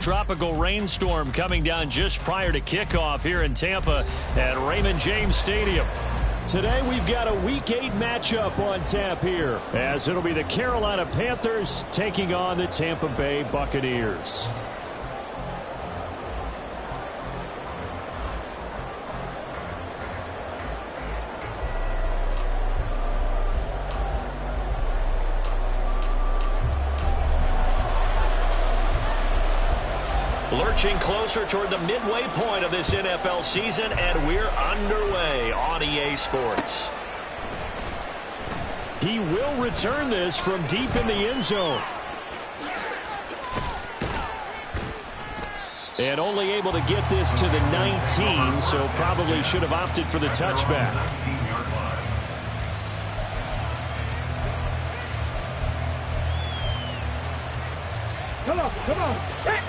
Tropical rainstorm coming down just prior to kickoff here in Tampa at Raymond James Stadium. Today we've got a Week 8 matchup on tap here, as it'll be the Carolina Panthers taking on the Tampa Bay Buccaneers. Lurching closer toward the midway point of this NFL season, and we're underway on EA Sports. He will return this from deep in the end zone. And only able to get this to the 19, so probably should have opted for the touchback. Come on. Hey.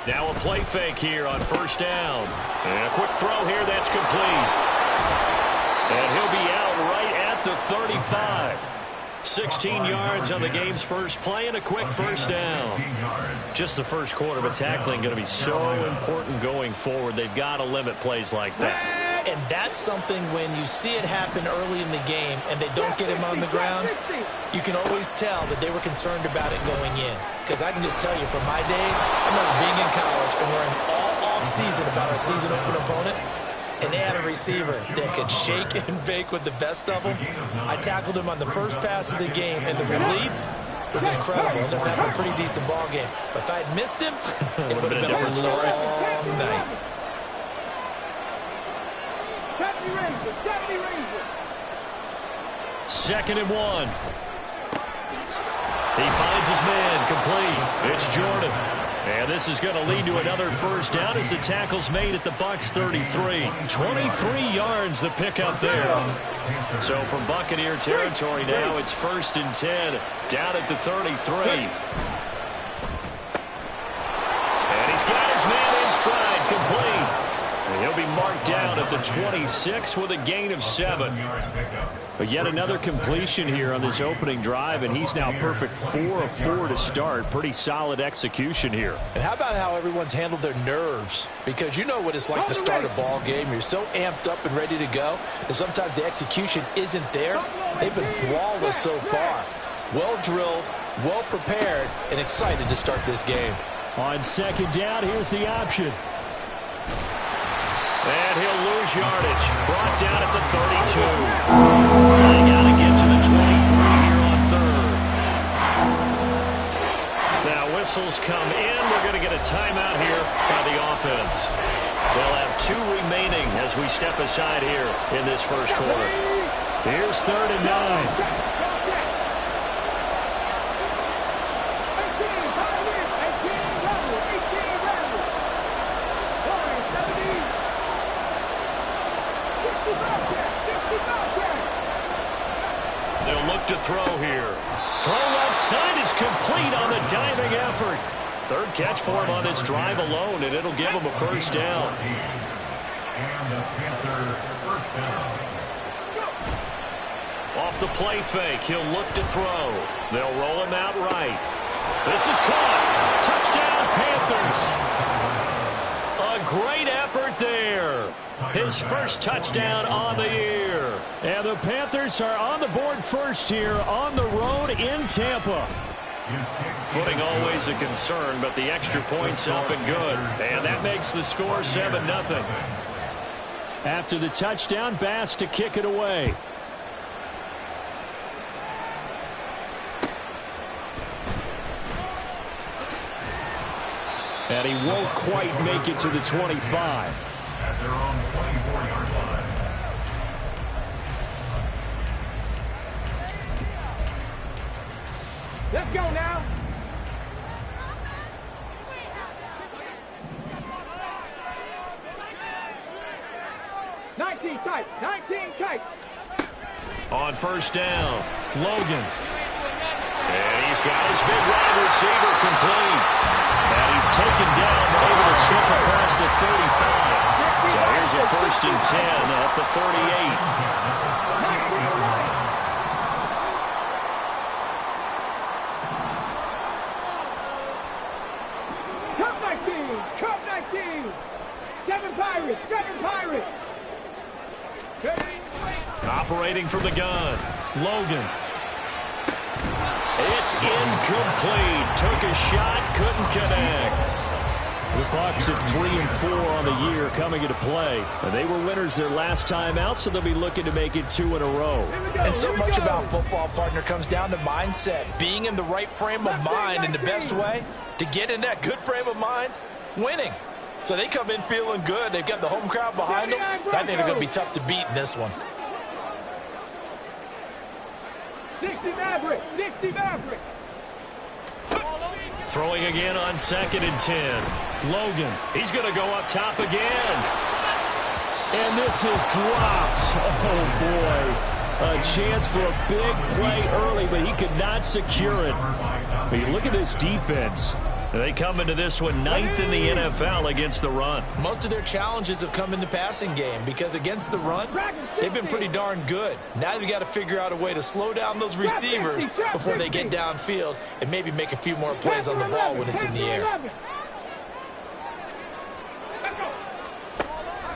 Now a play fake here on first down. And a quick throw here that's complete. And he'll be out right at the 35. 16 yards on the game's first play and a quick first down. Just the first quarter, but tackling going to be so important going forward. They've got to limit plays like that. And that's something when you see it happen early in the game and they don't get him on the ground, you can always tell that they were concerned about it going in. Because I can just tell you from my days, I remember being in college and worrying all off-season about our season open opponent, and they had a receiver that could shake and bake with the best of them. I tackled him on the first pass of the game, and the relief was incredible. I ended up having a pretty decent ball game. But if I had missed him, it would have been a long night. Second and 1. He finds his man complete. It's Jordan. And this is going to lead to another first down as the tackle's made at the Bucs 33. 23 yards the pickup there. So from Buccaneer territory now, it's 1st and 10 down at the 33. And he's got his man in stride, complete. And he'll be marked down at the 26 with a gain of 7. But yet another completion here on this opening drive, and he's now perfect 4 of 4 to start. Pretty solid execution here. And how about how everyone's handled their nerves? Because you know what it's like to start a ball game. You're so amped up and ready to go, and sometimes the execution isn't there. They've been flawless so far. Well drilled, well prepared, and excited to start this game. On second down, here's the option. And he'll lose yardage. Brought down at the 32. They got to get to the 23 here on third. Now whistles come in. We're going to get a timeout here by the offense. They'll have 2 remaining as we step aside here in this first quarter. Here's 3rd and 9. They'll look to throw here. Throw left side is complete on the diving effort. 3rd catch for him on this drive alone, and it'll give him a first down. Off the play fake, he'll look to throw. They'll roll him out right. This is caught. Touchdown, Panthers. A great effort there. His first touchdown on the year. And the Panthers are on the board first here on the road in Tampa. Footing always a concern, but the extra point's up and good. And that makes the score 7-0. After the touchdown, Bass to kick it away. And he won't quite make it to the 25. At their own 24-yard line. Let's go now. Nineteen tight. On first down, Logan. And he's got his big wide receiver complete. And he's taken down, but able to slip across the 35. So here's a 1st and 10 at the 38. Seven Pirates. Operating from the gun, Logan. It's incomplete. Took a shot, couldn't connect. The Bucs at 3-4 on the year coming into play. They were winners their last time out, so they'll be looking to make it 2 in a row. And so much about football, partner, comes down to mindset. Being in the right frame of mind, and the best way to get in that good frame of mind, winning. So they come in feeling good. They've got the home crowd behind them. I think they're going to be tough to beat in this one. 60 Maverick. 60 Maverick. Throwing again on 2nd and 10. Logan, he's going to go up top again. And this is dropped. Oh, boy. A chance for a big play early, but he could not secure it. But you look at this defense. They come into this one 9th in the NFL against the run. Most of their challenges have come in the passing game because against the run, they've been pretty darn good. Now they've got to figure out a way to slow down those receivers before they get downfield and maybe make a few more plays on the ball when it's in the air.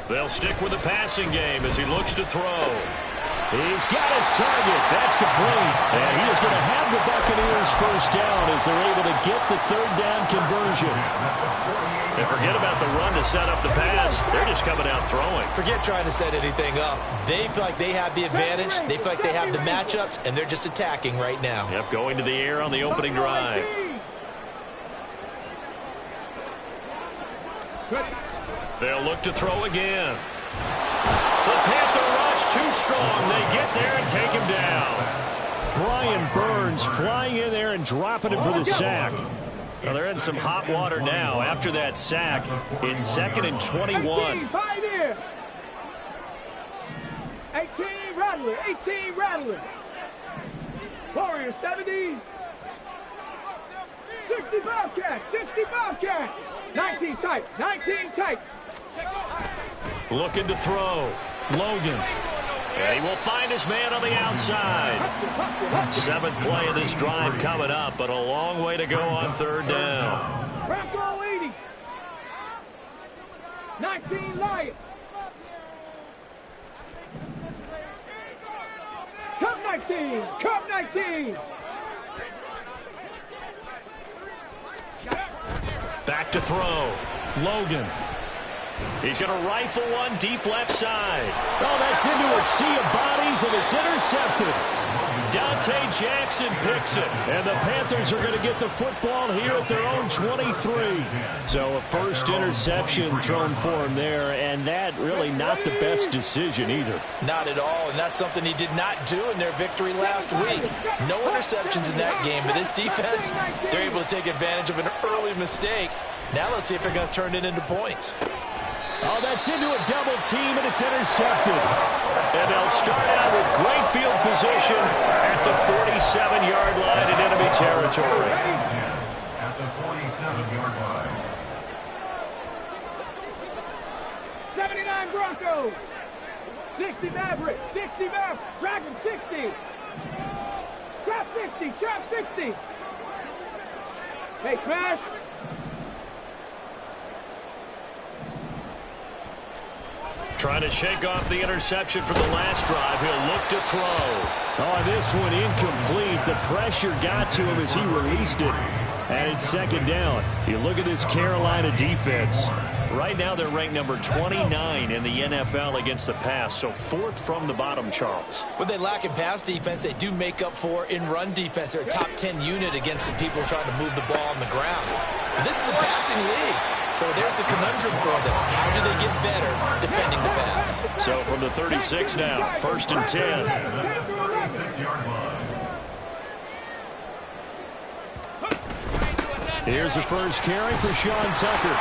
They'll stick with the passing game as he looks to throw. He's got his target. That's complete. And he is going to have the Buccaneers first down as they're able to get the 3rd down conversion. And forget about the run to set up the pass. They're just coming out throwing. Forget trying to set anything up. They feel like they have the advantage. They feel like they have the matchups, and they're just attacking right now. Yep, going to the air on the opening drive. They'll look to throw again. The Panther rush too strong. They get there and take him down. Brian Burns flying in there and dropping him for the sack. Well, they're in some hot water now. After that sack, it's 2nd and 21. 18 Rattler. 18 Rattler. Warriors 70. 60 Bobcat. 60 Bobcat. 19 tight. 19 tight. Looking to throw. Logan. And he will find his man on the outside. 7th play of this drive coming up, but a long way to go on 3rd down. Bronco 80. 19 Lions. Cup 19. Cup 19. Back to throw. Logan. He's going to rifle one deep left side. Oh, that's into a sea of bodies, and it's intercepted. Dante Jackson picks it. And the Panthers are going to get the football here at their own 23. So a first interception thrown for him there, and that really not the best decision either. Not at all, and that's something he did not do in their victory last week. No interceptions in that game, but this defense, they're able to take advantage of an early mistake. Now let's see if they're going to turn it into points. Oh, that's into a double team, and it's intercepted. And they'll start out with great field position at the 47-yard line in enemy territory. At the 47-yard line. 79 Broncos. 60 Maverick. 60 Maverick. Dragon 60. Trap 60. Trap 60. Hey, Smash. Trying to shake off the interception from the last drive. He'll look to throw. Oh, this one incomplete. The pressure got to him as he released it. And it's 2nd down. You look at this Carolina defense. Right now they're ranked number 29 in the NFL against the pass. So 4th from the bottom, Charles. What they lack in pass defense, they do make up for in run defense. They're a top 10 unit against the people trying to move the ball on the ground. But this is a passing league. So there's a conundrum for them. How do they get better defending the pass? So from the 36 now, 1st and 10. 36-yard line. Here's the first carry for Sean Tucker.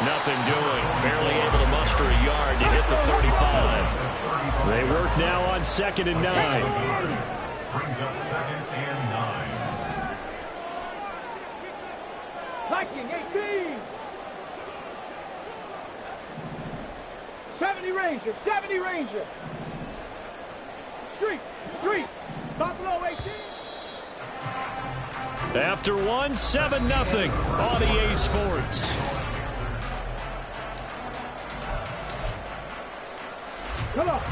Nothing doing. Barely able to muster a yard to hit the 35. They work now on 2nd and 9. Brings up 2nd and 9. Viking 18. 70 Ranger. 70 Ranger. Street. Buffalo 18. After one, 7-0 on EA Sports.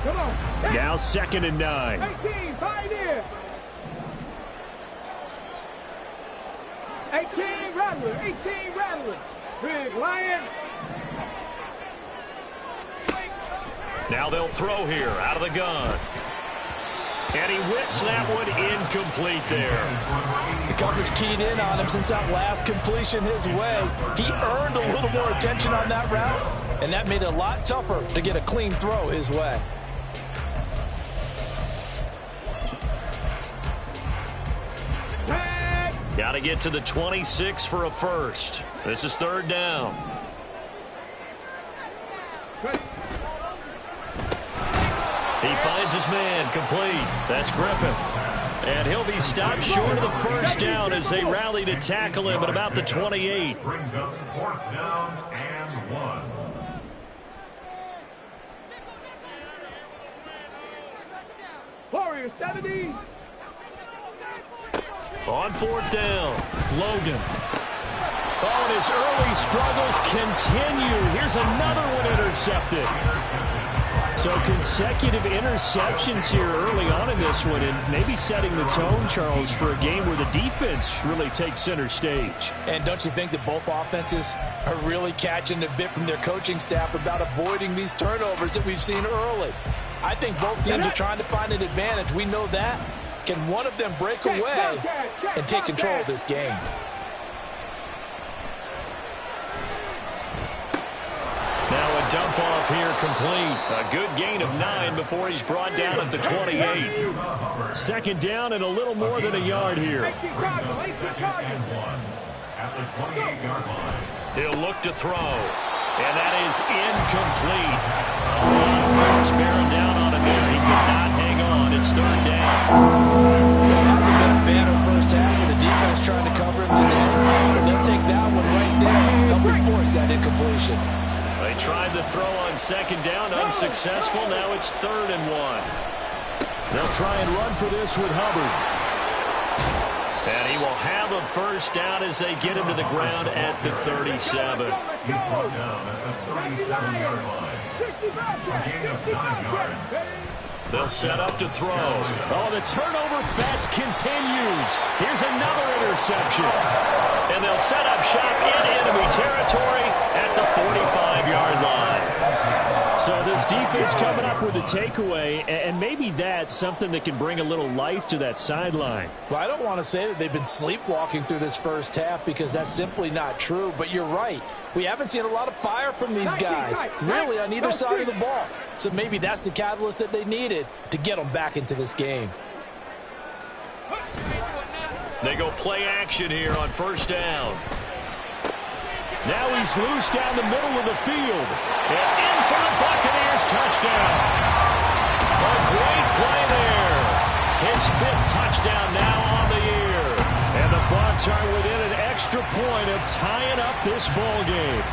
Come on. Now 2nd and 9. 18, Pioneer. 18, Rattler. 18, Rattler. Big Lion. Now they'll throw here out of the gun. And he whips that one incomplete there. The coverage keyed in on him since that last completion his way. He earned a little more attention on that route, and that made it a lot tougher to get a clean throw his way. Got to get to the 26 for a first. This is 3rd down. He finds his man, complete. That's Griffith. And he'll be stopped short of the first down as they rally to tackle him at about the 28. Brings up 4th down and 1. Warriors 70. On 4th down, Logan. Oh, and his early struggles continue. Here's another one intercepted. So consecutive interceptions here early on in this one, and maybe setting the tone, Charles, for a game where the defense really takes center stage. And don't you think that both offenses are really catching a bit from their coaching staff about avoiding these turnovers that we've seen early? I think both teams are trying to find an advantage. We know that. Can one of them break away and take control of this game? Now a dump off here complete. A good gain of 9 before he's brought down at the 28. 2nd down and a little more than a yard here. At the 28-yard line. He'll look to throw. And that is incomplete. A lot of force bearing down on him there. He could not hang on. It's 3rd down. It hasn't been a banner first half with the defense trying to cover him today. But they'll take that one right there, helping force that incompletion. They tried the throw on 2nd down, unsuccessful. Now it's 3rd and 1. They'll try and run for this with Hubbard. And he will have a first down as they get him to the ground at the 37. He's brought down at the 37-yard line. A gain of 9 yards. They'll set up to throw. Oh, the turnover fest continues. Here's another interception. And they'll set up shop in enemy territory at the 45-yard line. So this defense coming up with a takeaway, and maybe that's something that can bring a little life to that sideline. Well, I don't want to say that they've been sleepwalking through this first half because that's simply not true, but you're right. We haven't seen a lot of fire from these guys, really, on either side of the ball. So maybe that's the catalyst that they needed to get them back into this game. They go play action here on 1st down. Now he's loose down the middle of the field. And in for the Buccaneers touchdown. A great play there. His 5th touchdown now on the year. And the Bucs are within an extra point of tying up this ball game.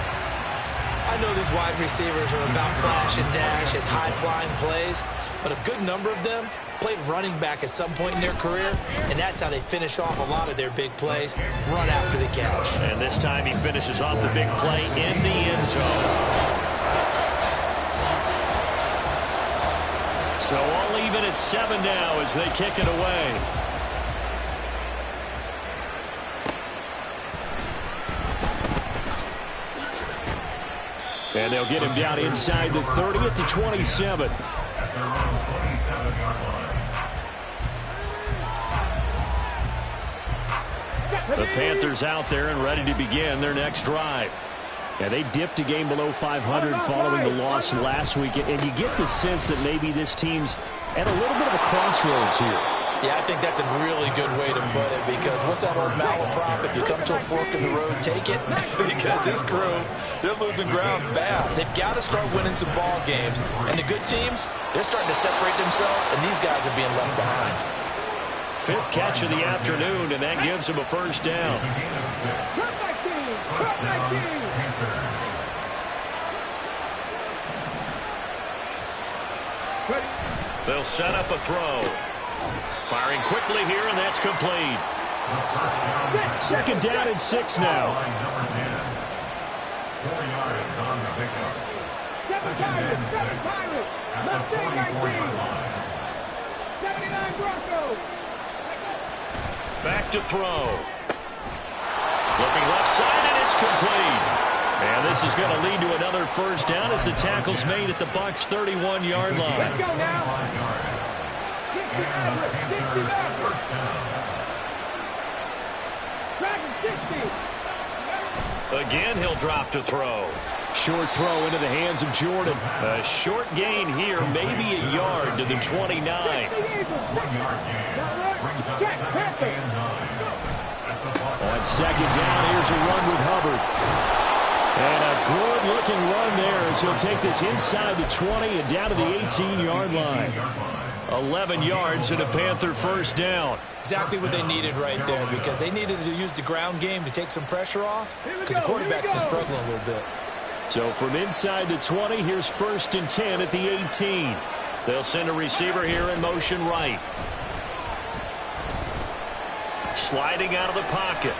I know these wide receivers are about flash and dash and high-flying plays, but a good number of them played running back at some point in their career, and that's how they finish off a lot of their big plays, run after the catch. And this time he finishes off the big play in the end zone. So all even at 7 now as they kick it away. And they'll get him down inside the 30 at the 27. At their own 27-yard line. The Panthers out there and ready to begin their next drive. Yeah, they dipped a game below 500 following the loss last week, and you get the sense that maybe this team's at a little bit of a crossroads here. Yeah, I think that's a really good way to put it, because what's that old malaprop? If you come to a fork in the road, take it. Because this crew, they're losing ground fast. They've got to start winning some ball games. And the good teams, they're starting to separate themselves, and these guys are being left behind. 5th catch of the afternoon, and that gives him a first down. They'll set up a throw. Firing quickly here, and that's complete. 2nd down and 6 now. Number 10. 4 yards on the pickup. 2nd and 6. at the 44-yard line. 79 Broncos. Back to throw. Looking left side, and it's complete. And this is going to lead to another first down as the tackle's made at the Bucs' 31-yard line. Let's go now. 60 First down. Dragon 60. Again, he'll drop to throw. Short throw into the hands of Jordan. A short gain here, maybe a yard to the 29. 1 yard gain. Brings up second and 9. On second down, here's a run with Hubbard. And a good-looking run there as he'll take this inside the 20 and down to the 18-yard line. 11 yards and a Panther first down. Exactly what they needed right there, because they needed to use the ground game to take some pressure off, because the quarterback's been struggling a little bit. So from inside the 20, here's first and 10 at the 18. They'll send a receiver here in motion right. Sliding out of the pocket.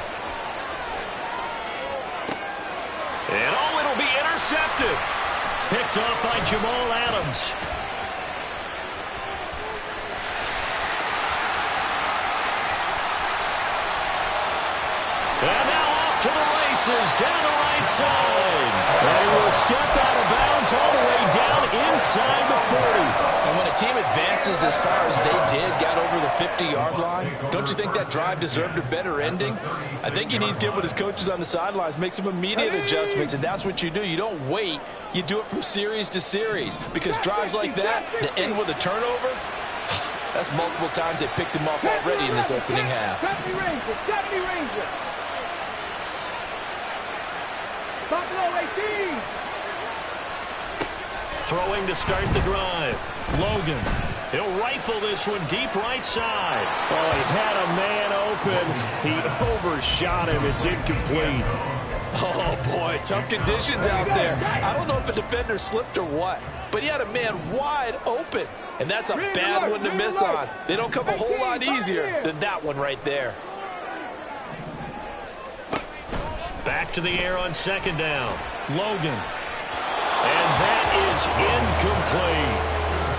And oh, it'll be intercepted. Picked off by Jamal Adams. And now off to the races, down the right side. And he will step out of bounds all the way down inside the 40. And when a team advances as far as they did, got over the 50-yard line, don't you think that drive deserved a better ending? I think he needs to get with his coaches on the sidelines, make some immediate adjustments, and that's what you do. You don't wait. You do it from series to series, because drives like that that end with a turnover, that's multiple times they picked him off already in this opening half. 70 Ranger. Buffalo 18. Throwing to start the drive. Logan. He'll rifle this one deep right side. Oh, he had a man open. He overshot him. It's incomplete. Oh, boy, tough conditions out there. I don't know if a defender slipped or what, but he had a man wide open, and that's a bad one to miss on. They don't come a whole lot easier than that one right there. Back to the air on second down. Logan. And that is incomplete.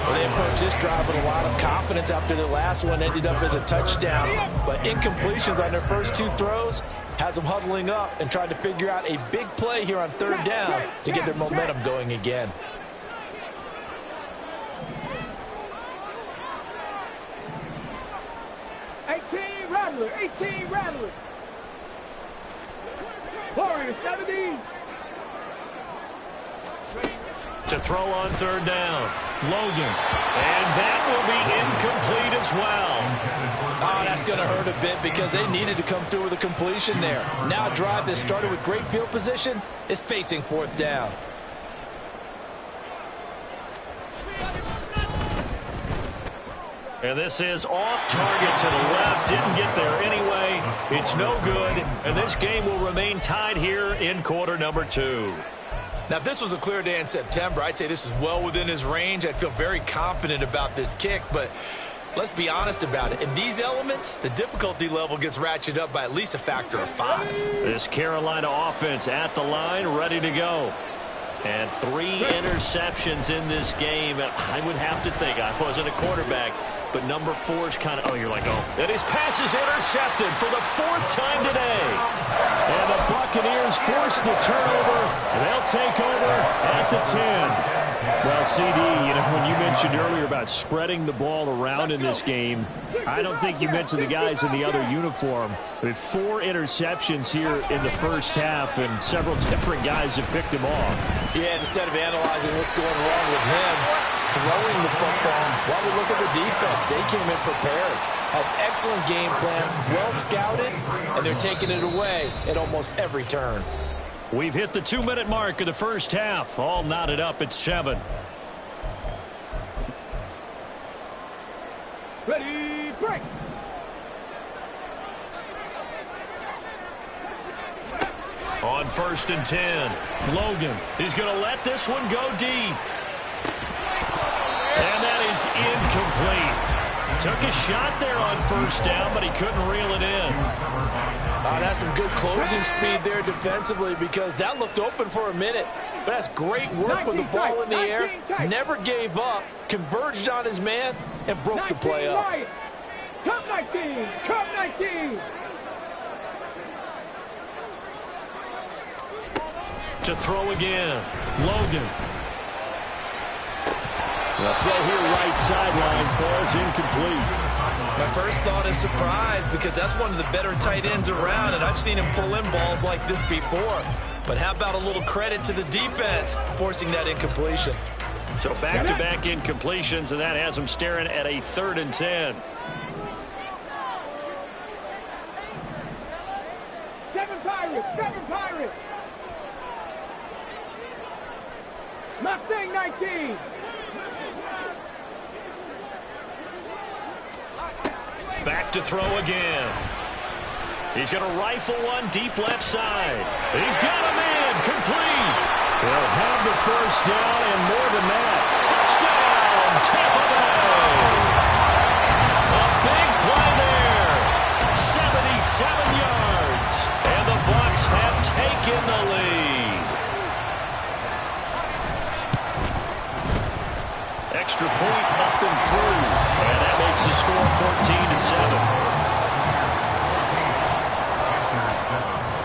Well, they approached this drive with a lot of confidence after their last one ended up as a touchdown. But incompletions on their first two throws has them huddling up and trying to figure out a big play here on third down to get their momentum going again. Eighteen Rattler. Warriors 70. To throw on third down. Logan. And that will be incomplete as well. Oh, that's going to hurt a bit because they needed to come through with a completion there. Now a drive that started with great field position is facing fourth down. And this is off target to the left. Didn't get there anyway. It's no good. And this game will remain tied here in quarter number 2. Now, if this was a clear day in September, I'd say this is well within his range. I'd feel very confident about this kick, but let's be honest about it. In these elements, the difficulty level gets ratcheted up by at least a factor of 5. This Carolina offense at the line, ready to go. And 3 interceptions in this game. I would have to think, I wasn't a quarterback, but number 4 is kind of, you're like, And his pass is intercepted for the 4th time today. And the Buccaneers force the turnover, and they'll take over at the 10. Well, CD, when you mentioned earlier about spreading the ball around in this game, I don't think you mentioned the guys in the other uniform. With 4 interceptions here in the first half, and several different guys have picked him off. Yeah, instead of analyzing what's going wrong with him, throwing the football, while we look at the defense, they came in prepared. Had excellent game plan, well scouted, and they're taking it away at almost every turn. We've hit the 2-minute mark of the first half. All knotted up at 7. Ready, break. On 1st and 10, Logan is going to let this one go deep. And that is incomplete. Took a shot there on 1st down, but he couldn't reel it in. That's some good closing speed there defensively because that looked open for a minute. But that's great work with the ball in the air. Never gave up, converged on his man, and broke the play up. Come 19! Come 19! To throw again, Logan. The throw here right sideline falls incomplete. My first thought is surprise because that's one of the better tight ends around, and I've seen him pull in balls like this before. But how about a little credit to the defense forcing that incompletion? So back-to-back incompletions, and that has him staring at a 3rd and 10. 7 Pirates! 7 Pirates! Mustang 19! Back to throw again. He's going to rifle one deep left side. He's got a man complete. They'll have the first down and more than that. Touchdown, Tampa Bay. A big play there. 77 yards. And the Bucs have taken the lead. Extra point up and through. And that makes the score 14-7.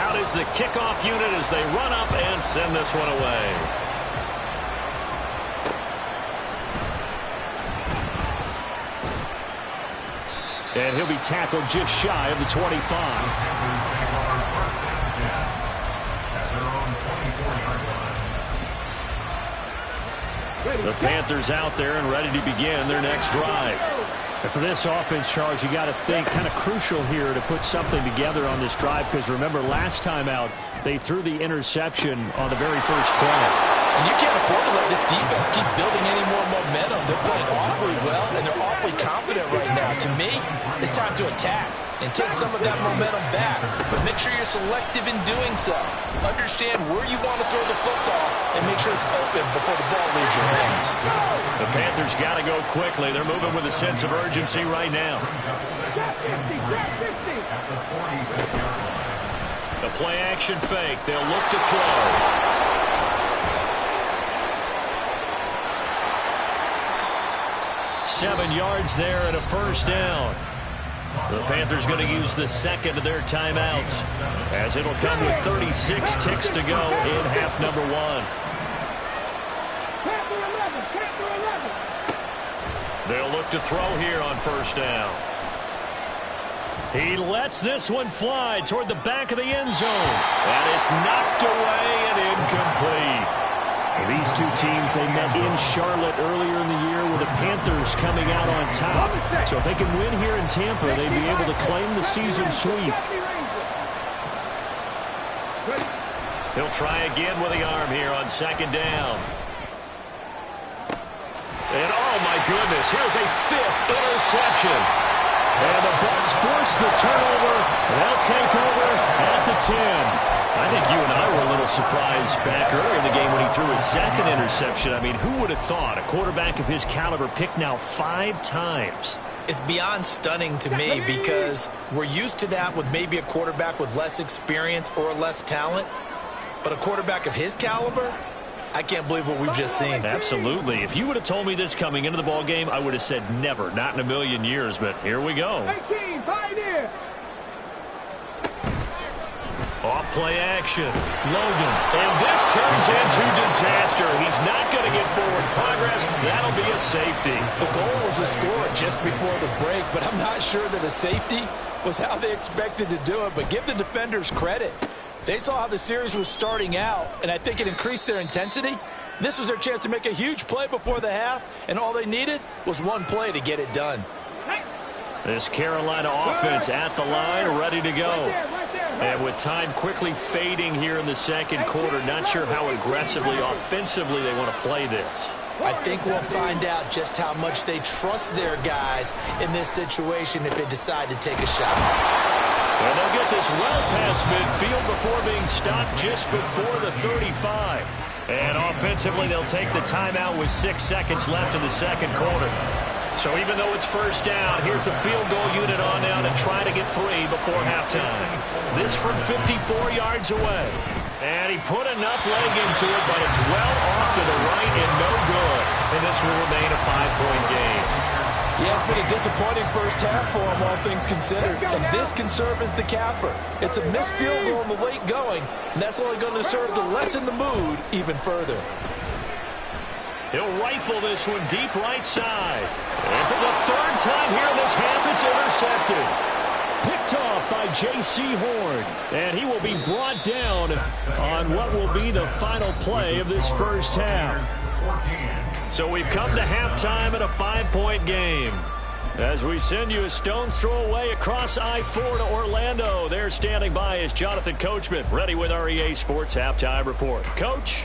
Out is the kickoff unit as they run up and send this one away. And he'll be tackled just shy of the 25. The Panthers out there and ready to begin their next drive. And for this offense, Charles, you got to think kind of crucial here to put something together on this drive because remember last time out they threw the interception on the very first play. And you can't afford to let this defense keep building any more momentum. They're playing awfully well and they're awfully confident right now. To me, it's time to attack and take some of that momentum back. But make sure you're selective in doing so. Understand where you want to throw the football and make sure it's open before the ball leaves your hands. The Panthers got to go quickly. They're moving with a sense of urgency right now. The play action fake. They'll look to throw. Seven yards there and a first down. The Panthers going to use the second of their timeouts as it'll come with 36 ticks to go in half number 1. They'll look to throw here on first down. He lets this one fly toward the back of the end zone. And it's knocked away and incomplete. These two teams, they met in Charlotte earlier in the year with the Panthers coming out on top. So if they can win here in Tampa, they'd be able to claim the season sweep. He'll try again with the arm here on second down. And oh my goodness, here's a 5th interception. And the Bucs force the turnover. They'll take over at the 10. I think you and I were a little surprised back earlier in the game when he threw his second interception. I mean, who would have thought a quarterback of his caliber picked now 5 times? It's beyond stunning to me because we're used to that with maybe a quarterback with less experience or less talent. But a quarterback of his caliber, I can't believe what we've just seen. Absolutely. If you would have told me this coming into the ball game, I would have said never, not in a million years. But here we go. 18, Pioneer. Off play action. Logan. And this turns into disaster. He's not going to get forward progress. That'll be a safety. The goal was to score just before the break, but I'm not sure that a safety was how they expected to do it. But give the defenders credit. They saw how the series was starting out, and I think it increased their intensity. This was their chance to make a huge play before the half, and all they needed was one play to get it done. This Carolina offense at the line, ready to go. And with time quickly fading here in the second quarter, not sure how aggressively, offensively they want to play this. I think we'll find out just how much they trust their guys in this situation if they decide to take a shot. And they'll get this well past midfield before being stopped just before the 35. And offensively, they'll take the timeout with 6 seconds left in the second quarter. So even though it's first down, here's the field goal unit on now to and try to get 3 before halftime. This from 54 yards away. And he put enough leg into it, but it's well off to the right and no good. And this will remain a 5-point game. Yeah, it's been a disappointing first half for him, all things considered. And this can serve as the capper. It's a missed field goal in the late going, and that's only going to serve to lessen the mood even further. He'll rifle this one deep right side. And for the third time here in this half, it's intercepted. Picked off by J.C. Horn. And he will be brought down on what will be the final play of this first half. So we've come to halftime in a 5-point game. As we send you a stone's throw away across I-4 to Orlando. There standing by is Jonathan Coachman, ready with our EA Sports Halftime Report. Coach?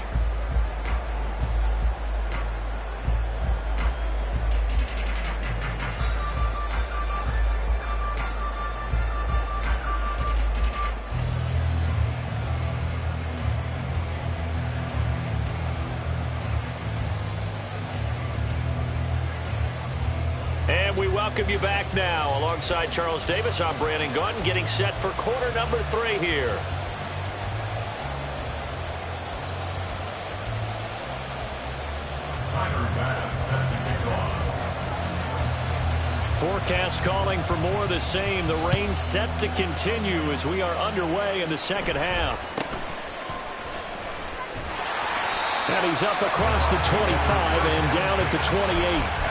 And we welcome you back now. Alongside Charles Davis, I'm Brandon Gaudin, getting set for quarter number 3 here. Forecast calling for more of the same. The rain set to continue as we are underway in the second half. And he's up across the 25 and down at the 28.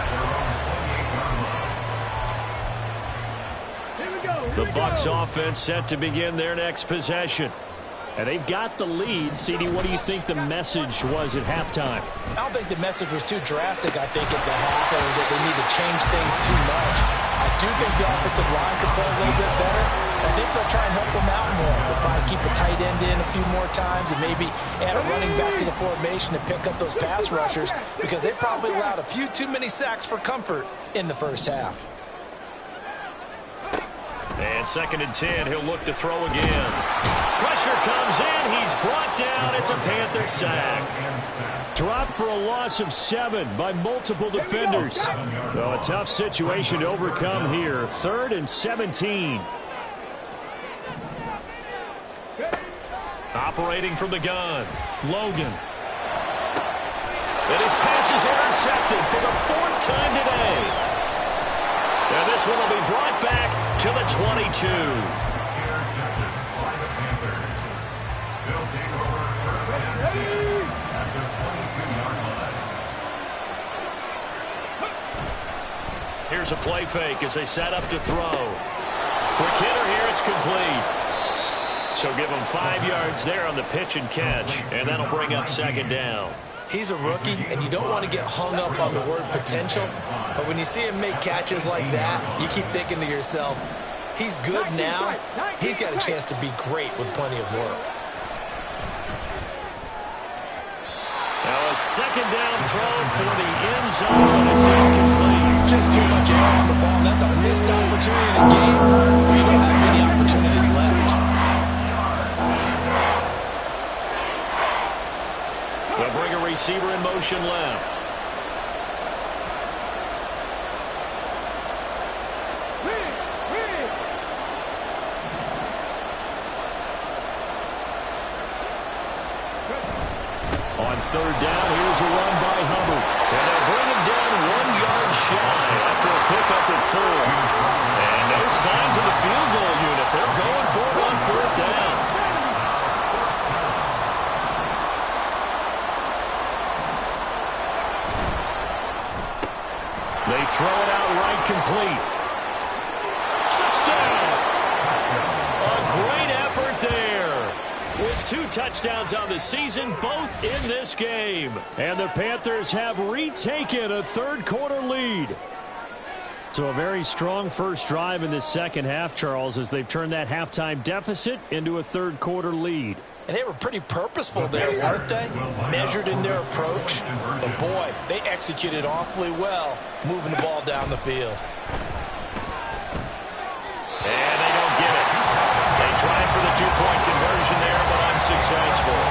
The Bucs offense set to begin their next possession. And they've got the lead. CD, what do you think the message was at halftime? I don't think the message was too drastic, I think, at the half, or that they need to change things too much. I do think the offensive line could play a little bit better. I think they'll try and help them out more. They'll probably keep a tight end in a few more times and maybe add a running back to the formation to pick up those pass rushers, because they probably allowed a few too many sacks for comfort in the first half. And 2nd and 10, he'll look to throw again. Pressure comes in. He's brought down. It's a Panther sack. Dropped for a loss of 7 by multiple defenders. Well, a tough situation to overcome here. 3rd and 17. Operating from the gun, Logan. And his pass is intercepted for the 4th time today. And this one will be brought back to the 22. Here's a play fake as they set up to throw. Quick hitter here, it's complete. So give him 5 yards there on the pitch and catch, and that'll bring up 2nd down. He's a rookie, and you don't want to get hung up on the word potential. But when you see him make catches like that, you keep thinking to yourself, he's good now. He's got a chance to be great with plenty of work. Now a 2nd down throw for the end zone, and it's incomplete. Just too much air on the ball. That's a missed opportunity in a game where you don't have many opportunities left. They'll bring a receiver in motion left. On 3rd down, here's a run by Hubbard. And they'll bring him down 1 yard shy after a pickup at 4. And no signs of the field goal unit. They're going for it on 4th down. They throw it out right, complete. Touchdown! A great effort there. With 2 touchdowns on the season, both in this game. And the Panthers have retaken a 3rd quarter lead. So a very strong first drive in the second half, Charles, as they've turned that halftime deficit into a 3rd quarter lead. And they were pretty purposeful there, weren't they? Measured in their approach. But, boy, they executed awfully well moving the ball down the field. And they don't get it. They tried for the 2-point conversion there, but unsuccessful.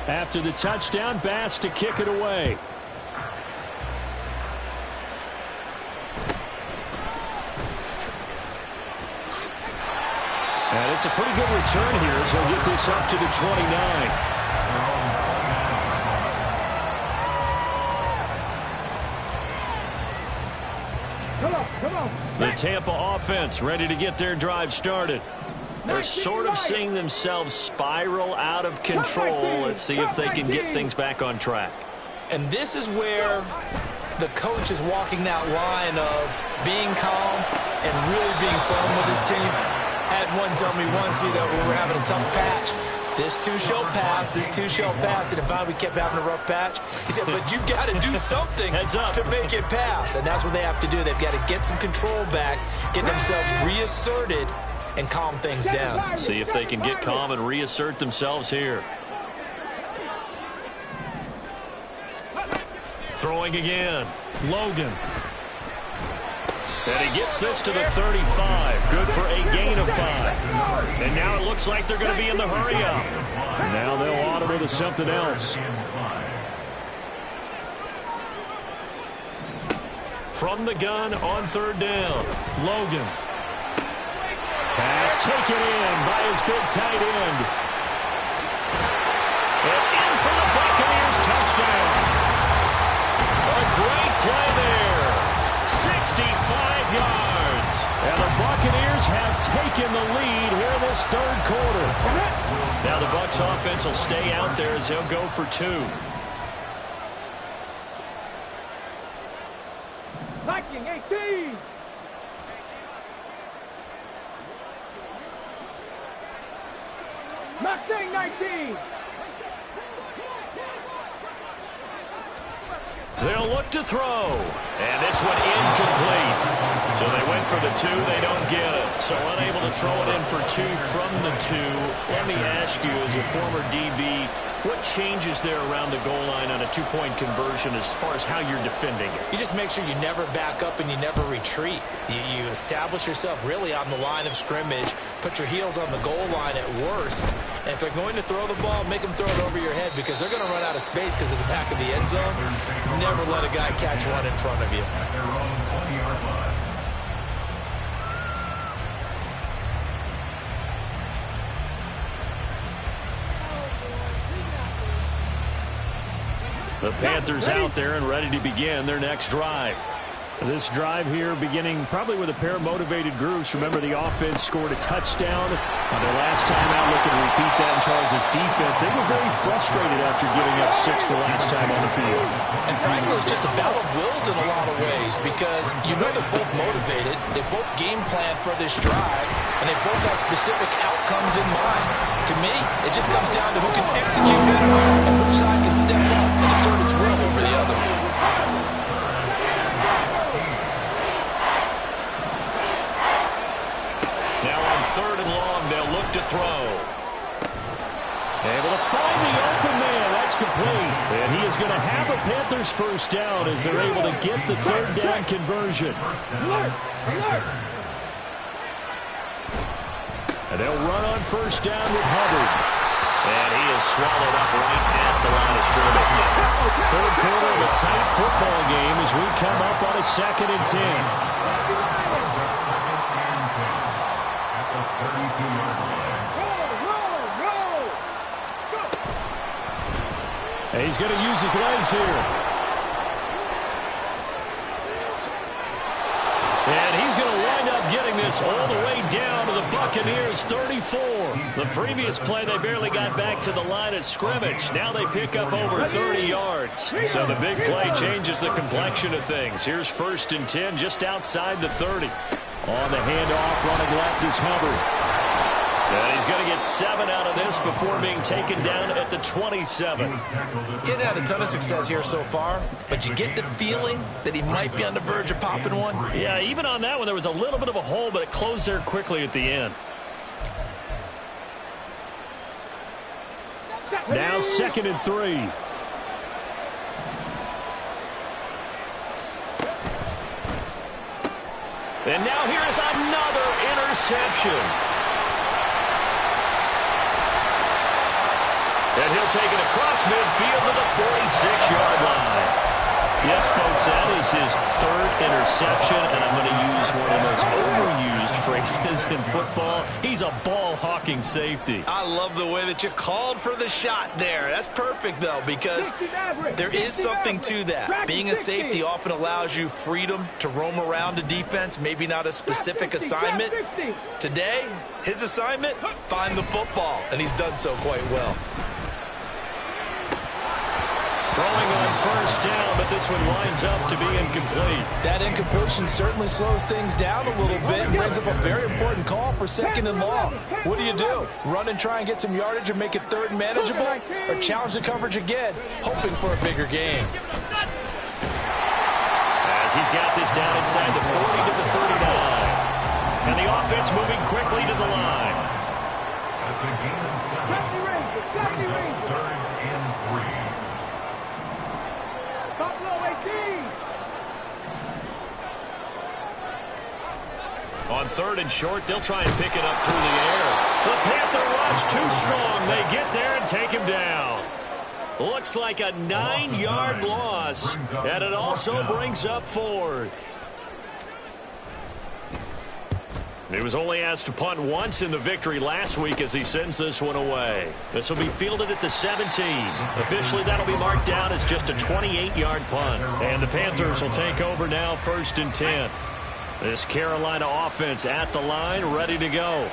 After the touchdown, Bass to kick it away. And it's a pretty good return here as he'll get this up to the 29. Come on. The Tampa offense ready to get their drive started. They're sort of seeing themselves spiral out of control. Let's see if they can get things back on track. And this is where the coach is walking that line of being calm and really being firm with his team. Had one tell me once, we were having a tough patch. This too shall pass, this too shall pass. And finally we kept having a rough patch. He said, but you've got to do something to make it pass. And that's what they have to do. They've got to get some control back, get themselves reasserted, and calm things down. See if they can get calm and reassert themselves here. Throwing again. Logan. And he gets this to the 35. Good for a gain of 5. And now it looks like they're going to be in the hurry up. Now they'll audible to something else. From the gun on 3rd down. Logan. Pass taken in by his big tight end. And in for the Buccaneers touchdown. A great play there. 65 yards. And the Buccaneers have taken the lead here in this 3rd quarter. Now the Bucs offense will stay out there as they'll go for 2. Viking 18. Mustang 19. They'll look to throw. And this one incomplete. So they went for the 2. They don't get it. So unable to throw it in for 2 from the 2. Let me ask you, as a former DB, what changes there around the goal line on a 2-point conversion as far as how you're defending it? You just make sure you never back up and you never retreat. You establish yourself really on the line of scrimmage, put your heels on the goal line at worst, and if they're going to throw the ball, make them throw it over your head because they're going to run out of space because of the back of the end zone. Never let a guy catch one in front of you. The Panthers out there and ready to begin their next drive. This drive here beginning probably with a pair of motivated groups. Remember, the offense scored a touchdown on their last time out. Looking to repeat that in Charles' defense. They were very frustrated after giving up 6 the last time on the field. And frankly, it's just a battle of wills in a lot of ways because you know they're both motivated. They both game plan for this drive, and they both have specific outcomes in mind. To me, it just comes down to who can execute better and which side can step up and assert its will over the other. Now on 3rd and long, they'll look to throw. Able to find the open man. That's complete. And he is going to have a Panthers first down as they're able to get the 3rd down conversion. And they'll run on 1st down with Hubbard. And he is swallowed up right at the line of scrimmage. 3rd quarter of a tight football game as we come up on a 2nd and 10. And he's going to use his legs here. And he's going to wind up getting this all the way down to the Buccaneers' 34. The previous play, they barely got back to the line of scrimmage. Now they pick up over 30 yards. So the big play changes the complexion of things. Here's 1st and 10 just outside the 30. On the handoff, running left is Hubbard. And he's going to get 7 out of this before being taken down at the 27. Getting had a ton of success here so far, but you get the feeling that he might be on the verge of popping one. Yeah, even on that one, there was a little bit of a hole, but it closed there quickly at the end. Now 2nd and 3. And now here's another interception. And he'll take it across midfield to the 46-yard line. Yes, folks, that is his third interception, and I'm going to use one of the most overused phrases in football. He's a ball-hawking safety. I love the way that you called for the shot there. That's perfect, though, because there is something to that. Being a safety often allows you freedom to roam around a defense, maybe not a specific assignment. Today, his assignment, find the football, and he's done so quite well. Throwing on first down, but this one lines up to be incomplete. That incompletion certainly slows things down a little bit and brings up a very important call for 2nd and long. What do? Run and try and get some yardage and make it 3rd and manageable? Or challenge the coverage again, hoping for a bigger gain? As he's got this down inside the 40 to the 39. And the offense moving quickly to the line. That's a gain of 7. Brings up 3rd and 3. On 3rd and short, they'll try and pick it up through the air. The Panther rush too strong. They get there and take him down. Looks like a 9-yard loss, and it also brings up 4th. He was only asked to punt once in the victory last week as he sends this one away. This will be fielded at the 17. Officially, that'll be marked down as just a 28-yard punt. And the Panthers will take over now, 1st and 10. This Carolina offense at the line, ready to go.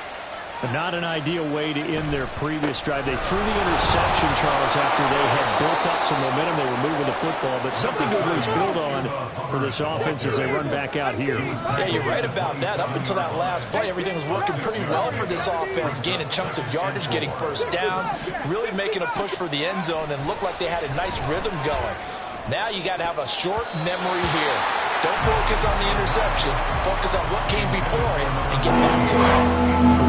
But not an ideal way to end their previous drive. They threw the interception, Charles, after they had built up some momentum. They were moving the football, but something to at least build on for this offense as they run back out here. Yeah, you're right about that. Up until that last play, everything was working pretty well for this offense, gaining chunks of yardage, getting first downs, really making a push for the end zone, and looked like they had a nice rhythm going. Now you got to have a short memory here. Don't focus on the interception. Focus on what came before it and get back to it.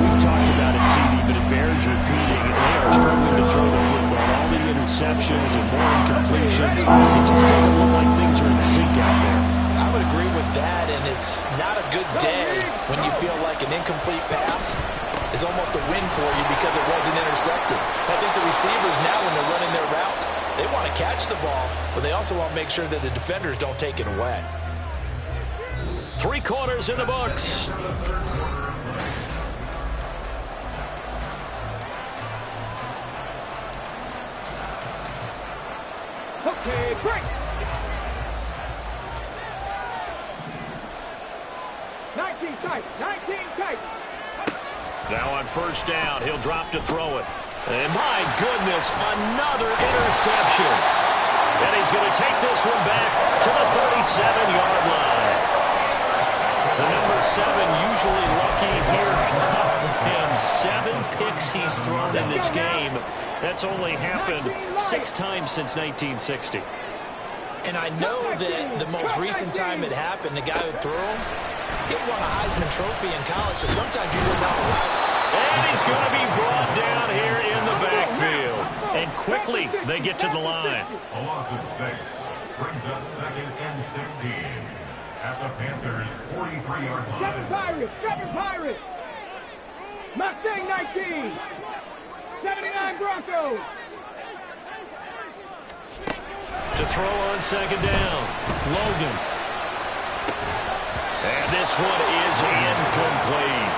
We've talked about it, CD, but it bears repeating. They are struggling to throw the football. All the interceptions and more incompletions. It just doesn't look like things are in sync out there. I would agree with that, and it's not a good day when you feel like an incomplete pass is almost a win for you because it wasn't intercepted. I think the receivers now, when they're running their routes, they want to catch the ball, but they also want to make sure that the defenders don't take it away. 3 quarters in the books. Okay, break. 19 tight, 19 tight. Now on first down, he'll drop to throw it. And my goodness, another interception. And he's going to take this one back to the 37-yard line. The number 7 usually lucky here. Not for him. 7 picks he's thrown in this game. That's only happened 6 times since 1960. And I know that the most recent time it happened, the guy who threw him, he won a Heisman Trophy in college, so sometimes you just have to... And he's going to be brought down here in the backfield. And quickly, they get to the line. A loss of 6 brings up 2nd and 16 at the Panthers' 43-yard line. Seven Pirates. Mustang 19. 79 Broncos. To throw on 2nd down, Logan. And this one is incomplete.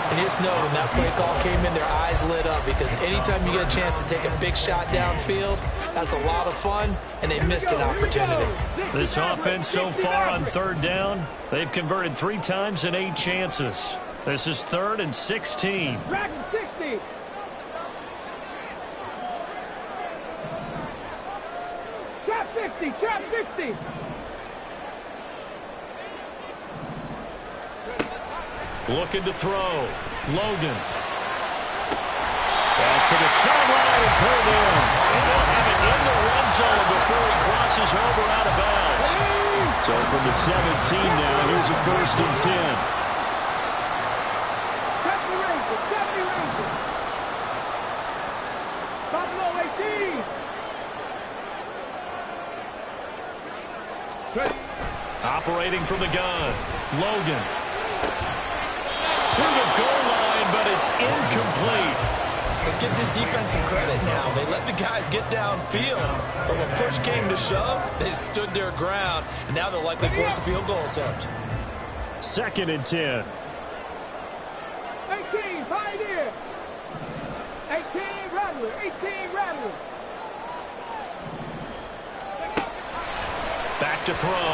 And you just know when that play call came in, their eyes lit up because anytime you get a chance to take a big shot downfield, that's a lot of fun, and they missed an opportunity. This offense so far on 3rd down, they've converted 3 times in 8 chances. This is 3rd and 16. Dragon 60. Trap 60, trap 60. Looking to throw. Logan. Pass to the sideline and pulled in. And they'll have it in the red zone before he crosses over out of bounds. So from the 17 now, here's a 1st and 10. 70 Rangers. Buffalo 18. Operating from the gun. Logan. To the goal line, but it's incomplete. Let's give this defense some credit now. They let the guys get downfield, but when push came to shove, they stood their ground, and now they'll likely force a field goal attempt. 2nd and 10. 18, Pioneer. 18, Rattler. 18, Rattler. Back to throw.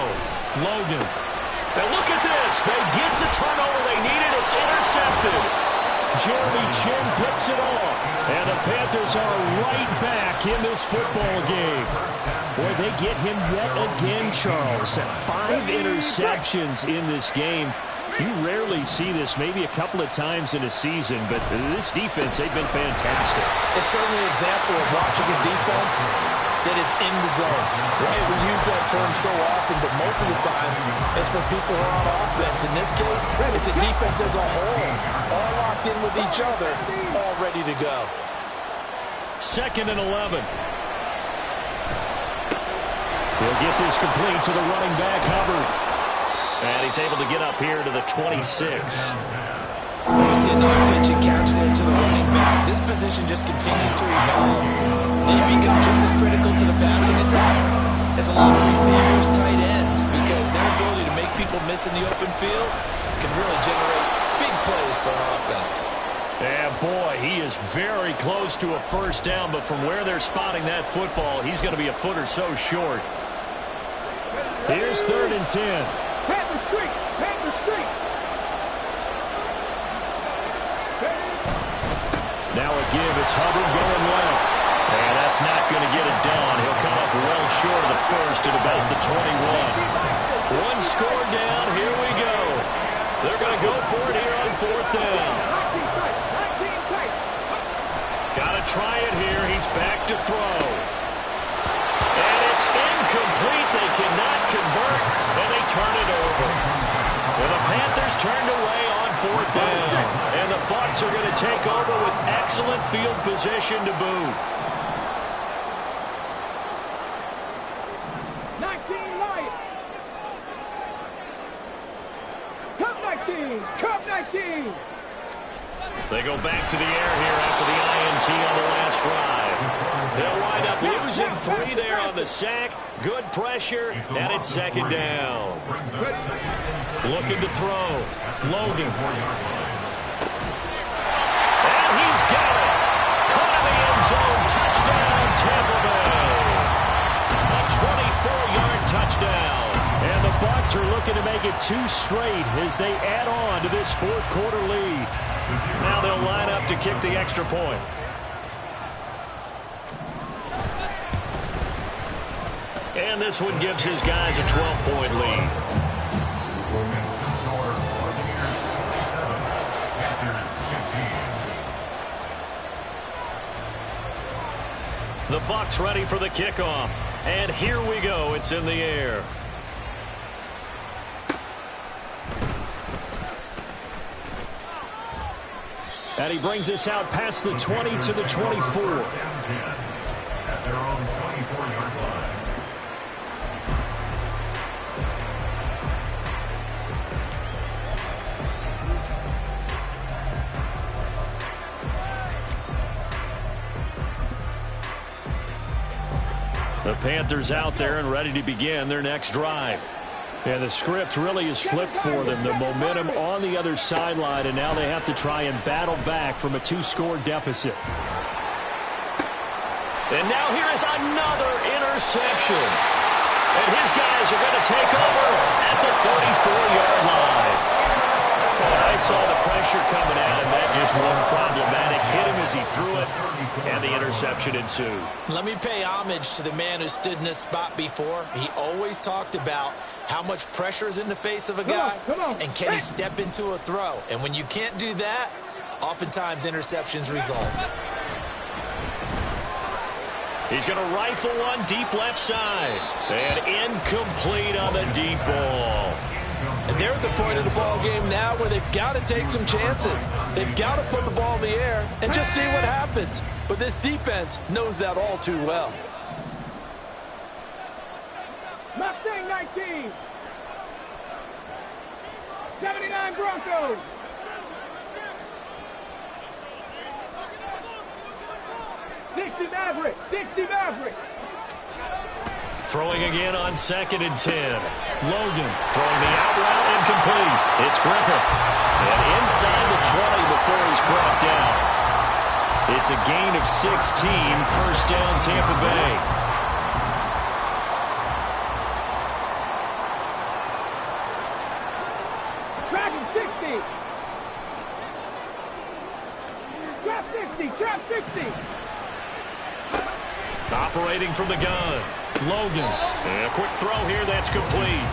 Logan. And look at this. They get the turnover they needed. It's intercepted. Jeremy Chinn picks it off. And the Panthers are right back in this football game. Boy, they get him yet again, Charles. 5 interceptions in this game. You rarely see this, maybe a couple of times in a season, but this defense, they've been fantastic. It's certainly an example of watching a defense that is in the zone, right? We use that term so often, but most of the time, it's for people who are on offense. In this case, it's the defense as a whole, all locked in with each other, all ready to go. 2nd and 11. He'll get this complete to the running back, Hubbard. And he's able to get up here to the 26. We see another pitch and catch there to the running back. This position just continues to evolve. They become just as critical to the passing attack as a lot of receivers, tight ends, because their ability to make people miss in the open field can really generate big plays for an offense. And boy, he is very close to a first down, but from where they're spotting that football, he's going to be a foot or so short. Here's 3rd and 10. Panther Street. Panther Street. Now a give. It's Hubbard going left. And that's not going to get it done. He'll come up well short of the first at about the 21. One score down. Here we go. They're going to go for it here on 4th down. 19 tight. 19 tight. Got to try it here. He's back to throw. And it's incomplete. They cannot convert, and they turn it over. And the Panthers turned away on 4th down. And the Bucs are going to take over with excellent field position to boot. 19 Lions. Cup 19. Cup 19. They go back to the air here after the INT on the last drive. They'll wind up losing 3 there on the sack. Good pressure, and it's 2nd down. Looking to throw. Logan. And he's got it. Caught in the end zone. Touchdown, Tampa Bay. A 24-yard touchdown. And the Bucs are looking to make it 2 straight as they add on to this 4th quarter lead. Now they'll line up to kick the extra point. And this one gives his guys a 12-point lead. The Bucs ready for the kickoff. And here we go. It's in the air. And he brings us out past the 20 to the 24. At their own 24-yard line. The Panthers out there and ready to begin their next drive. And the script really is flipped for them. The momentum on the other sideline, and now they have to try and battle back from a 2-score deficit. And now here is another interception. And his guys are going to take over at the 34-yard line. And I saw the pressure coming at him. That just looked problematic. Hit him as he threw it, and the interception ensued. Let me pay homage to the man who stood in this spot before. He always talked about how much pressure is in the face of a guy, and can he step into a throw. And when you can't do that, oftentimes interceptions result. He's going to rifle one deep left side. And incomplete on the deep ball. And they're at the point of the ball game now where they've got to take some chances. They've got to put the ball in the air and just see what happens. But this defense knows that all too well. Mustang 19. 79 Broncos. 60 Maverick. 60 Maverick. Throwing again on 2nd and 10. Logan throwing the out route incomplete. It's Griffith. And inside the 20 before he's brought down. It's a gain of 16. First down, Tampa Bay. Tracking 60. Trap 60. Trap 60. Operating from the gun. Logan. And a quick throw here. That's complete.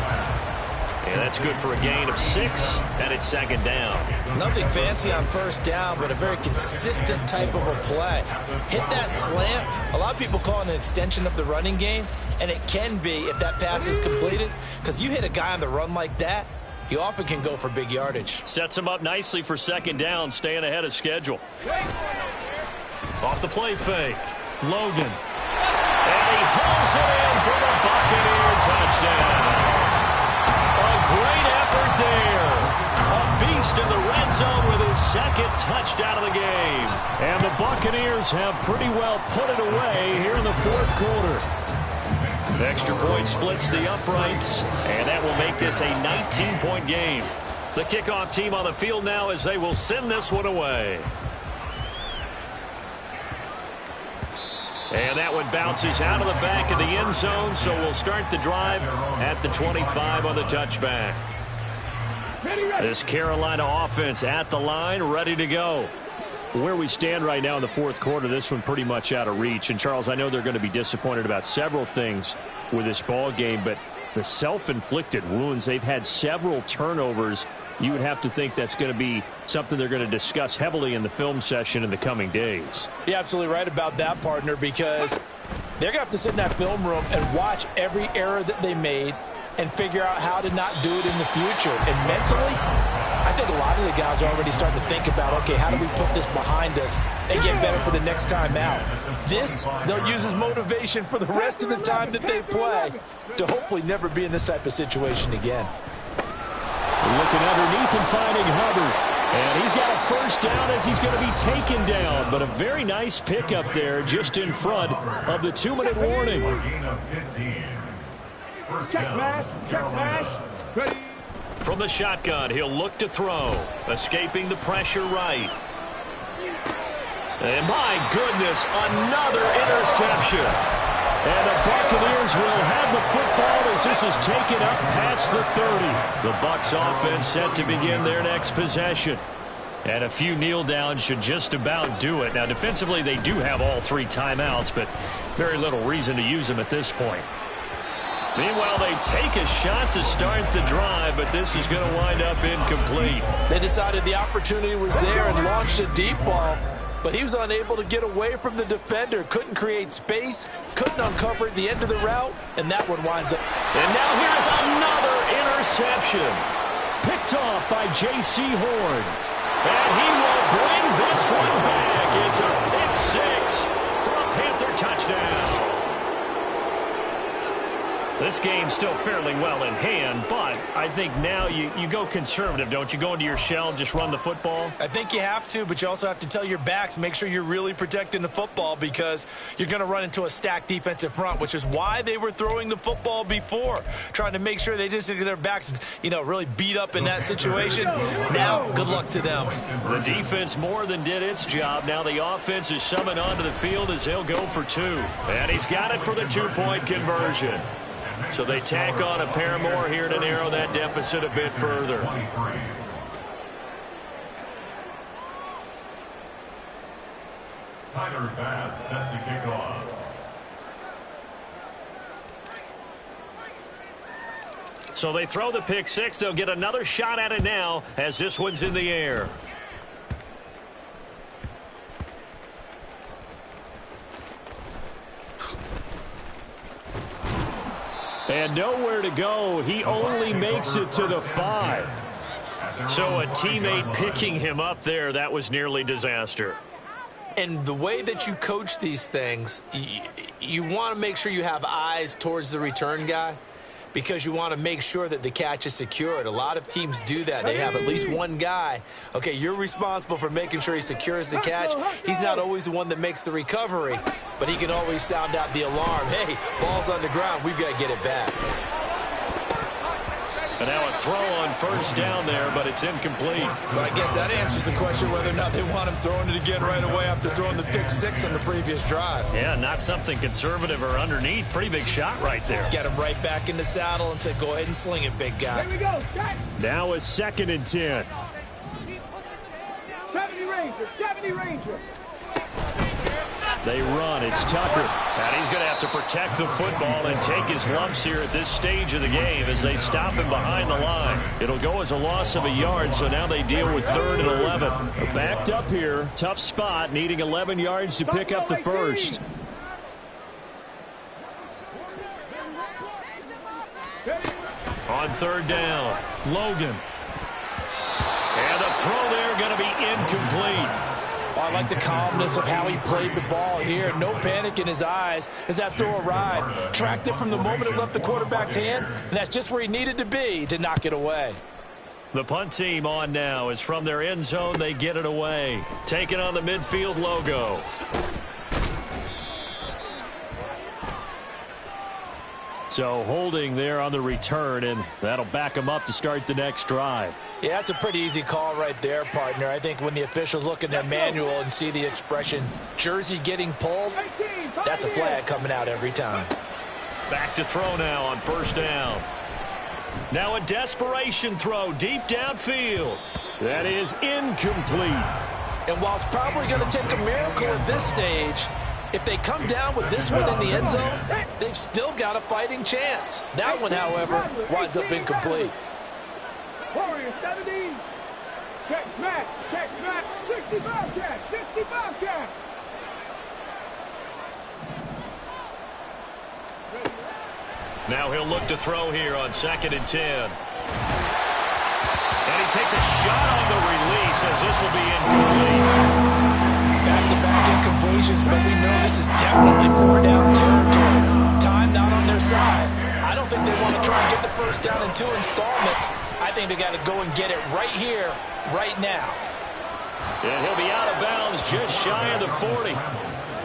And that's good for a gain of 6. And it's 2nd down. Nothing fancy on first down, but a very consistent type of a play. Hit that slant. A lot of people call it an extension of the running game, and it can be if that pass is completed, because you hit a guy on the run like that, he often can go for big yardage. Sets him up nicely for 2nd down, staying ahead of schedule. Off the play fake. Logan. And he hauls it in for the Buccaneer touchdown. A great effort there. A beast in the red zone with his 2nd touchdown of the game. And the Buccaneers have pretty well put it away here in the 4th quarter. Extra point splits the uprights, and that will make this a 19-point game. The kickoff team on the field now as they will send this one away. And that one bounces out of the back of the end zone, so we'll start the drive at the 25 on the touchback. This Carolina offense at the line, ready to go. Where we stand right now in the 4th quarter, this one pretty much out of reach. And, Charles, I know they're going to be disappointed about several things with this ball game, but the self-inflicted wounds, they've had several turnovers. You would have to think that's going to be something they're going to discuss heavily in the film session in the coming days. You're absolutely right about that, partner, because they're going to have to sit in that film room and watch every error that they made and figure out how to not do it in the future. And mentally, I think a lot of the guys are already starting to think about, okay, how do we put this behind us and get better for the next time out? This, they'll use as motivation for the rest of the time that they play to hopefully never be in this type of situation again. Looking underneath and finding Hubbard. And he's got a first down as he's going to be taken down. But a very nice pickup there just in front of the 2-minute warning. Check smash. Check smash. Ready. From the shotgun, he'll look to throw. Escaping the pressure right. And my goodness, another interception. And the Buccaneers will have the football as this is taken up past the 30. The Bucs offense set to begin their next possession. And a few kneel downs should just about do it. Now, defensively, they do have all 3 timeouts, but very little reason to use them at this point. Meanwhile, they take a shot to start the drive, but this is going to wind up incomplete. They decided the opportunity was there and launched a deep ball, but he was unable to get away from the defender, couldn't create space, couldn't uncover at the end of the route, and that one winds up. And now here's another interception. Picked off by J.C. Horn. And he will bring this one back. It's a pick 6 for a Panther touchdown. This game's still fairly well in hand, but I think now you go conservative, don't you? Go into your shell and just run the football? I think you have to, but you also have to tell your backs, make sure you're really protecting the football because you're going to run into a stacked defensive front, which is why they were throwing the football before, trying to make sure they just get their backs, really beat up in that situation. Now, good luck to them. The defense more than did its job. Now the offense is summoned onto the field as they'll go for 2. And he's got it for the 2-point conversion. So they tack on a pair more here to narrow that deficit a bit further. Tyler Bass set to kick off. So they throw the pick 6. They'll get another shot at it now as this one's in the air. And nowhere to go. He only makes it to the 5. So a teammate picking him up there, that was nearly disaster. And the way that you coach these things, you want to make sure you have eyes towards the return guy because you want to make sure that the catch is secured. A lot of teams do that. They have at least one guy. Okay, you're responsible for making sure he secures the catch. He's not always the one that makes the recovery, but he can always sound out the alarm. Hey, ball's on the ground. We've got to get it back. And now a throw on first down there, but it's incomplete. But I guess that answers the question whether or not they want him throwing it again right away after throwing the pick six on the previous drive. Yeah, not something conservative or underneath. Pretty big shot right there. Get him right back in the saddle and say, go ahead and sling it, big guy. Here we go, set. Now a 2nd and 10. 70 Ranger, 70 Ranger. They run. It's Tucker. And he's going to have to protect the football and take his lumps here at this stage of the game as they stop him behind the line. It'll go as a loss of a yard, so now they deal with 3rd and 11. They're backed up here. Tough spot, needing 11 yards to pick up the first. On 3rd down, Logan. And the throw there going to be incomplete. I like the calmness of how he played the ball here. No panic in his eyes as that throw arrived. Tracked it from the moment it left the quarterback's hand, and that's just where he needed to be to knock it away. The punt team on now is from their end zone. They get it away. Taking on the midfield logo. So holding there on the return, and that'll back them up to start the next drive. Yeah, that's a pretty easy call right there, partner. I think when the officials look in their manual and see the expression, jersey getting pulled, that's a flag coming out every time. Back to throw now on first down. Now a desperation throw deep downfield. That is incomplete. And while it's probably going to take a miracle at this stage, if they come down with this one in the end zone, they've still got a fighting chance. That one, however, winds up incomplete. Warrior 70. Check smash, 65 catch, 65 catch. Now he'll look to throw here on 2nd and 10. And he takes a shot on the release as this will be incomplete. Back-to-back incompletions, but we know this is definitely 4-down territory. Time not on their side. I don't think they want to try and get the first down in 2 installments. I think they got to go and get it right here, right now. And he'll be out of bounds just shy of the 40.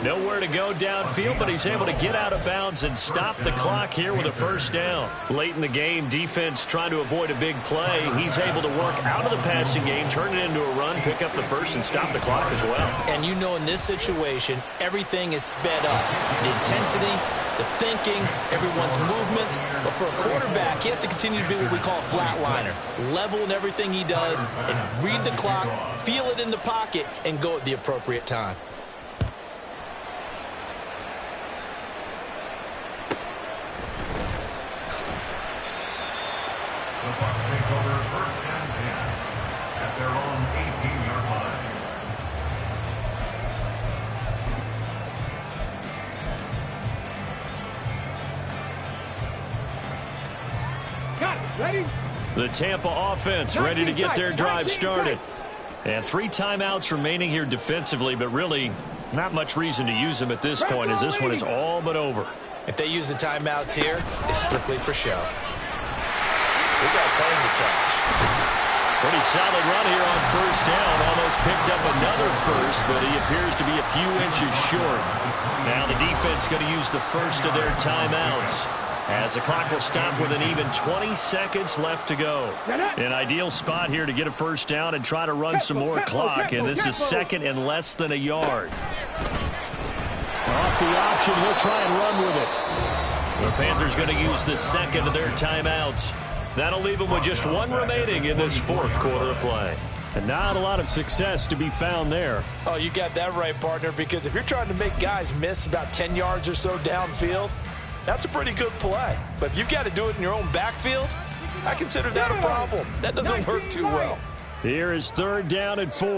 Nowhere to go downfield, but he's able to get out of bounds and stop the clock here with a first down. Late in the game, defense trying to avoid a big play. He's able to work out of the passing game, turn it into a run, pick up the first, and stop the clock as well. And you know in this situation, everything is sped up. The intensity, the thinking, everyone's movements. But for a quarterback, he has to continue to be what we call a flatliner. Level in everything he does and read the clock, feel it in the pocket, and go at the appropriate time. The Bucs take over 1st and 10 at their own 18-yard line. Got it, ready? The Tampa offense ready to get their drive started. And 3 timeouts remaining here defensively, but really not much reason to use them at this point as this one is all but over. If they use the timeouts here, it's strictly for show. We got playing the catch. Pretty solid run here on first down. Almost picked up another first, but he appears to be a few inches short. Now the defense going to use the first of their timeouts as the clock will stop with an even 20 seconds left to go. An ideal spot here to get a first down and try to run some more clock, and this is 2nd and less than a yard. Off the option, he'll try and run with it. The Panthers going to use the 2nd of their timeouts. That'll leave them with just 1 remaining in this 4th quarter of play. And not a lot of success to be found there. Oh, you got that right, partner, because if you're trying to make guys miss about 10 yards or so downfield, that's a pretty good play. But if you've got to do it in your own backfield, I consider that a problem. That doesn't work too well. Here is 3rd down and 4.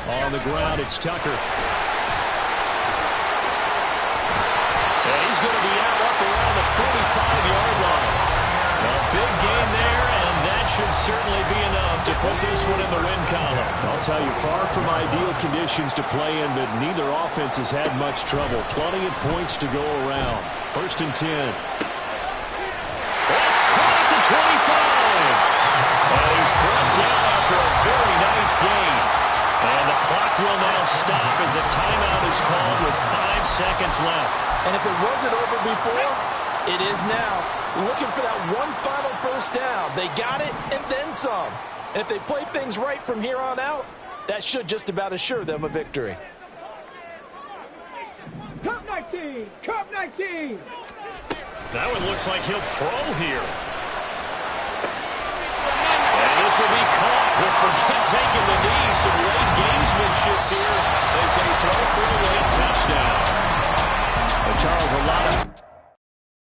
On the ground, it's Tucker. And he's going to be out up around the 45-yard line. A big gain there, and that should certainly be enough enough to put this one in the win column. I'll tell you, far from ideal conditions to play in, but neither offense has had much trouble. Plenty of points to go around. 1st and 10. That's caught at the 25. And he's brought down after a very nice gain. And the clock will now stop as a timeout is called with 5 seconds left. And if it wasn't over before, it is now. Looking for that one final first down. They got it and then some. And if they play things right from here on out, that should just about assure them a victory. Cup 19! Cup 19! Now it looks like he'll throw here. And this will be caught. We'll forget taking the knee. Some late gamesmanship here as they throw for a late touchdown. Well, Charles, a lot of